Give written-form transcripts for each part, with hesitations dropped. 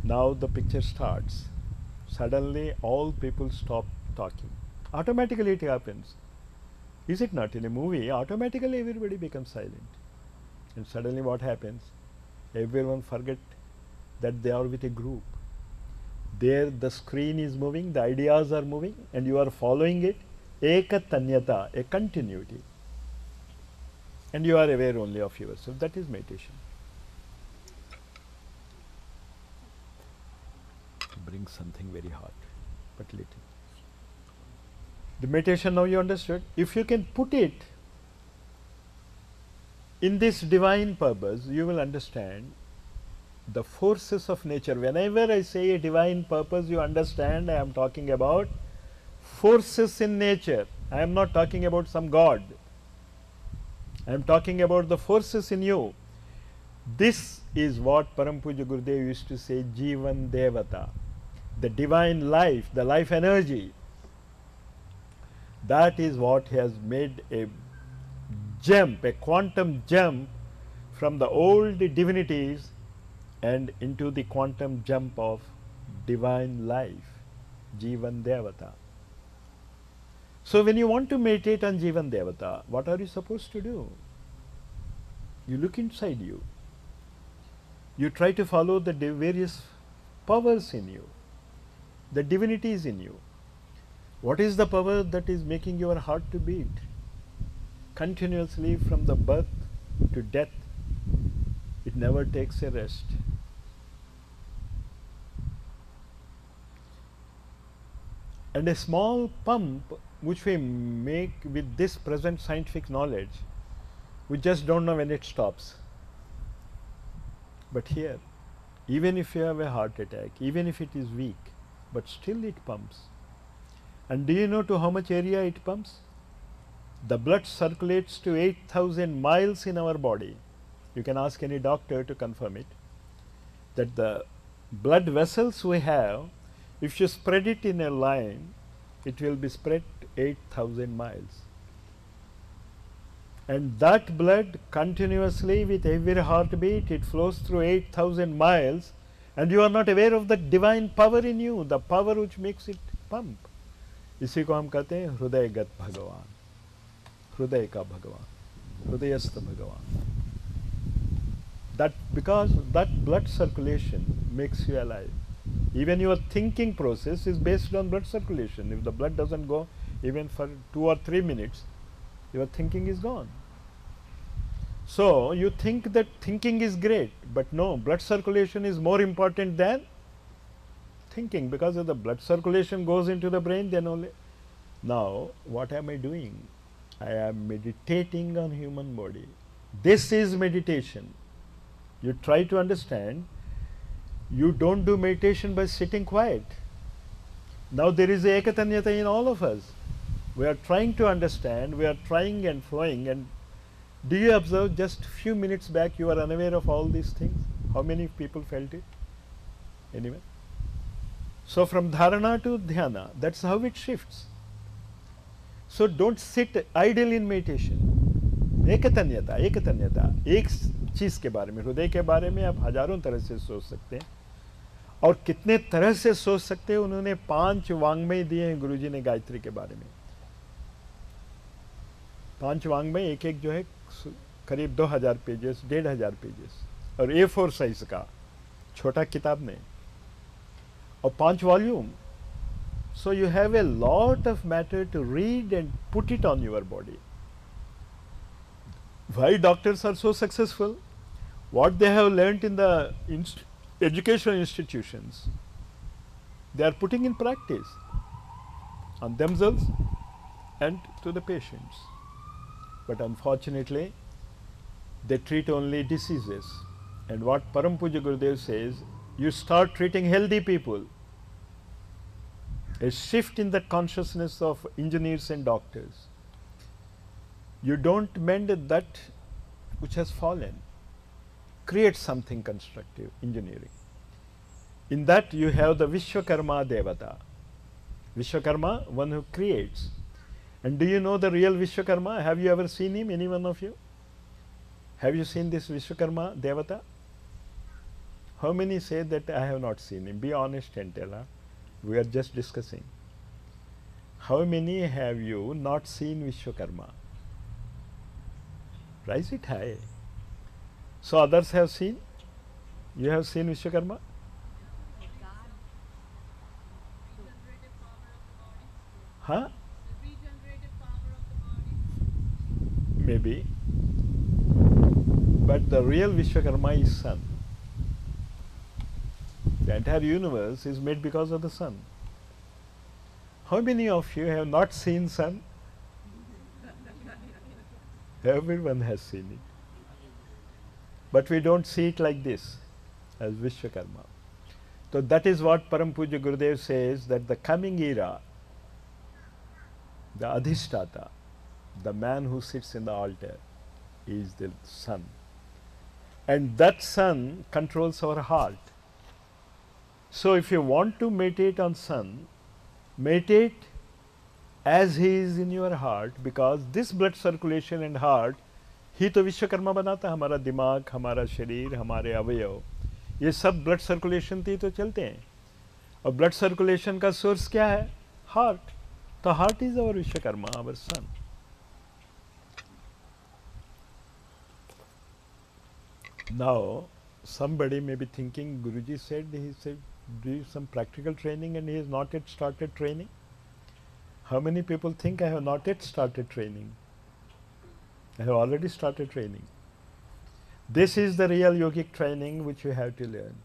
Now the picture starts. Suddenly all people stop talking. Automatically it happens. Is it not? In a movie, automatically everybody becomes silent. And suddenly what happens? Everyone forget that they are with a group. There the screen is moving, the ideas are moving, and you are following it. Ekatanyata, a continuity. And you are aware only of yourself. That is meditation. Bring something very hot, but little. The meditation now you understood. If you can put it in this divine purpose, you will understand the forces of nature. Whenever I say a divine purpose, you understand I am talking about forces in nature. I am not talking about some God. I am talking about the forces in you. This is what Param Puja Gurudev used to say, Jivan Devata, the divine life, the life energy. That is what has made a jump, a quantum jump from the old divinities and into the quantum jump of divine life, Jivan Devata. So when you want to meditate on Jivan Devata, what are you supposed to do? You look inside you. You try to follow the various powers in you, the divinities in you. What is the power that is making your heart to beat continuously from the birth to death? It never takes a rest. And a small pump which we make with this present scientific knowledge, we just don't know when it stops. But here, even if you have a heart attack, even if it is weak, but still it pumps. And do you know to how much area it pumps? The blood circulates to 8,000 miles in our body. You can ask any doctor to confirm it. That the blood vessels we have, if you spread it in a line, it will be spread 8,000 miles. And that blood continuously with every heartbeat, it flows through 8,000 miles, and you are not aware of the divine power in you, the power which makes it pump. इसी को हम कहते हैं हृदयगत भगवान, हृदय का भगवान, हृदयस्थ भगवान. That because that blood circulation makes you alive. Even your thinking process is based on blood circulation. If the blood doesn't go even for 2 or 3 minutes, your thinking is gone. So you think that thinking is great, but no, blood circulation is more important than thinking, because if the blood circulation goes into the brain, then only. Now what am I doing? I am meditating on human body. This is meditation. You try to understand. You don't do meditation by sitting quiet. Now there is a ekatanyata in all of us. We are trying to understand, we are trying and flowing, and do you observe just few minutes back you are unaware of all these things? How many people felt it? Anyway? So from dharana to dhyana, that's how it shifts. So don't sit idle in meditation. एकतन्यता, एकतन्यता, एक चीज के बारे में, हृदय के बारे में आप हजारों तरह से सोच सकते हैं, और कितने तरह से सोच सकते हैं. उन्होंने 5 वांग्मय दिए हैं गुरुजी ने गायत्री के बारे में. 5 वांग्मय, एक एक जो है करीब 2000 पेजेस, 1500 पेजेस, और A4 साइज का छोटा किताब में, और 5 volume. So you have a lot of matter to read and put it on your body. Why doctors are so successful? What they have learnt in the educational institutions, they are putting in practice on themselves and to the patients. But unfortunately, they treat only diseases. And what Param Puja Gurudev says, you start treating healthy people. A shift in the consciousness of engineers and doctors. You don't mend that which has fallen. Create something constructive, engineering. In that you have the Vishwakarma Devata. Vishwakarma, one who creates. And do you know the real Vishwakarma? Have you ever seen him, any one of you? Have you seen this Vishwakarma Devata? How many say that I have not seen him? Be honest and tell her. We are just discussing. How many have you not seen Vishwakarma? Raise it high. So others have seen? You have seen Vishwakarma? Huh? Maybe. But the real Vishwakarma is sun. The entire universe is made because of the sun. How many of you have not seen sun? Everyone has seen it. But we don't see it like this, as Vishwakarma. So that is what Param Puja Gurudev says, that the coming era, the Adhishtata, the man who sits in the altar, is the sun. And that sun controls our heart. So if you want to meditate on sun, meditate as he is in your heart, because this blood circulation and heart ही तो विश्वकर्मा बनाता है. हमारा दिमाग, हमारा शरीर, हमारे अवयव, ये सब ब्लड सर्कुलेशन से तो चलते हैं. और ब्लड सर्कुलेशन का सोर्स क्या है? हार्ट. तो heart is our Vishwakarma, our sun. Now somebody may be thinking, Guruji said, he said do some practical training and he has not yet started training. How many people think I have not yet started training? I have already started training. This is the real yogic training which you have to learn.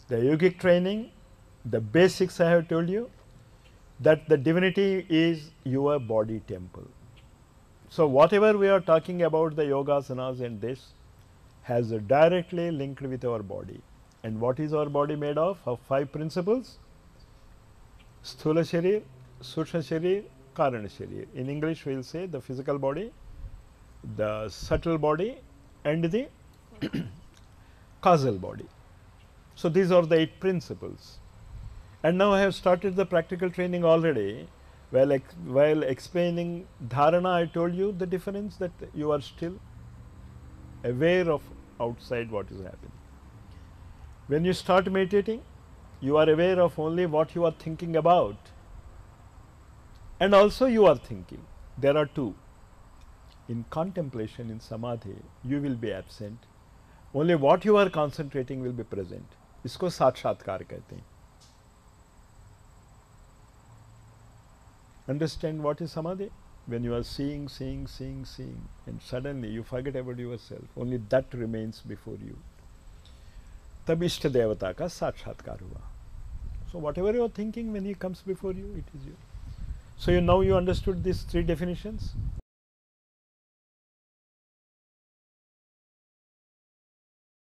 The yogic training, the basics I have told you, that the divinity is your body temple. So whatever we are talking about, the yogasanas and this, has directly linked with our body. And what is our body made of? Of 5 principles: Sthula Sharir, Sushma Sharir, Karana Sharir. In English we will say the physical body, the subtle body, and the causal body. So these are the 8 principles. And now I have started the practical training already. While explaining dharana, I told you the difference, that you are still aware of outside what is happening. When you start meditating, you are aware of only what you are thinking about, and also you are thinking. There are 2. In contemplation, in samadhi, you will be absent. Only what you are concentrating will be present. इसको साक्षात्कार कहते हैं. Understand what is samadhi? When you are seeing, and suddenly you forget about yourself, only that remains before you. तब इष्ट देवता का साक्षात्कार हुआ. So whatever you are thinking, when he comes before you, it is you. So now you understood these 3 definitions.